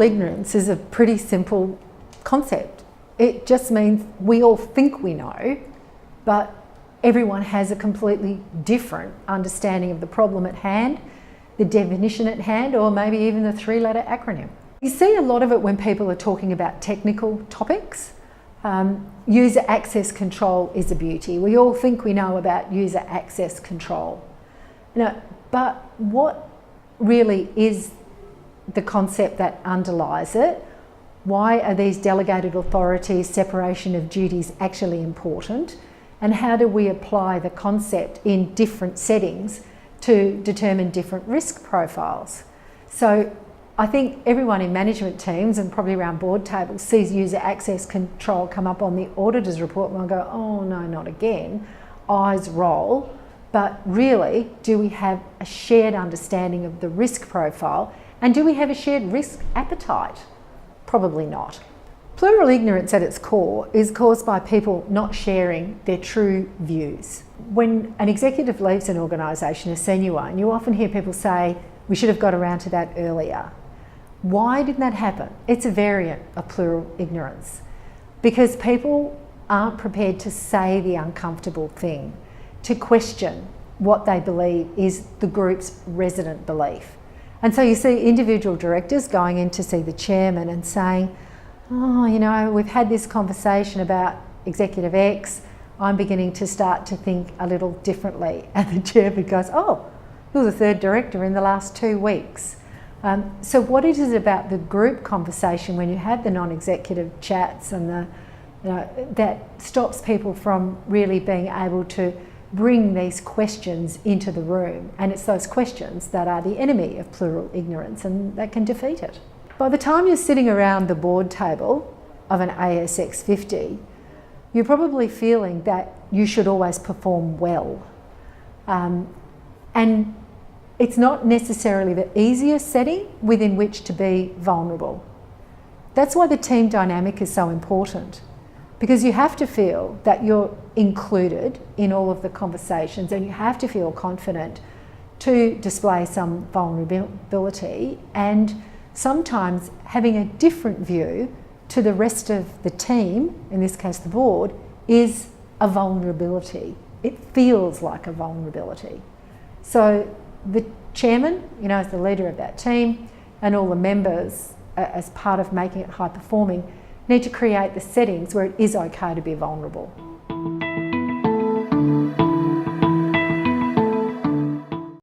ignorance is a pretty simple concept. It just means we all think we know, but everyone has a completely different understanding of the problem at hand, the definition at hand, or maybe even the three-letter acronym. You see a lot of it when people are talking about technical topics. User access control is a beauty. We all think we know about user access control. But what really is the concept that underlies it? Why are these delegated authorities, separation of duties actually important? And how do we apply the concept in different settings to determine different risk profiles? So I think everyone in management teams and probably around board tables sees user access control come up on the auditor's report and they'll go, oh no, not again, eyes roll. But really, do we have a shared understanding of the risk profile, and do we have a shared risk appetite? Probably not. Plural ignorance at its core is caused by people not sharing their true views. When an executive leaves an organisation, a senior one, you often hear people say, we should have got around to that earlier. Why didn't that happen? It's a variant of plural ignorance, because people aren't prepared to say the uncomfortable thing, to question what they believe is the group's resident belief. And so you see individual directors going in to see the chairman and saying, oh, you know, we've had this conversation about Executive X, I'm beginning to start to think a little differently. And the chairman goes, oh, you're the third director in the last 2 weeks. So what is it about the group conversation when you have the non-executive chats and that stops people from really being able to bring these questions into the room? And it's those questions that are the enemy of plural ignorance and that can defeat it. By the time you're sitting around the board table of an ASX 50, you're probably feeling that you should always perform well. And it's not necessarily the easiest setting within which to be vulnerable. That's why the team dynamic is so important, because you have to feel that you're included in all of the conversations and you have to feel confident to display some vulnerability, and sometimes having a different view to the rest of the team, in this case the board, is a vulnerability. It feels like a vulnerability. So the chairman, you know, as the leader of that team, and all the members as part of making it high performing, need to create the settings where it is okay to be vulnerable.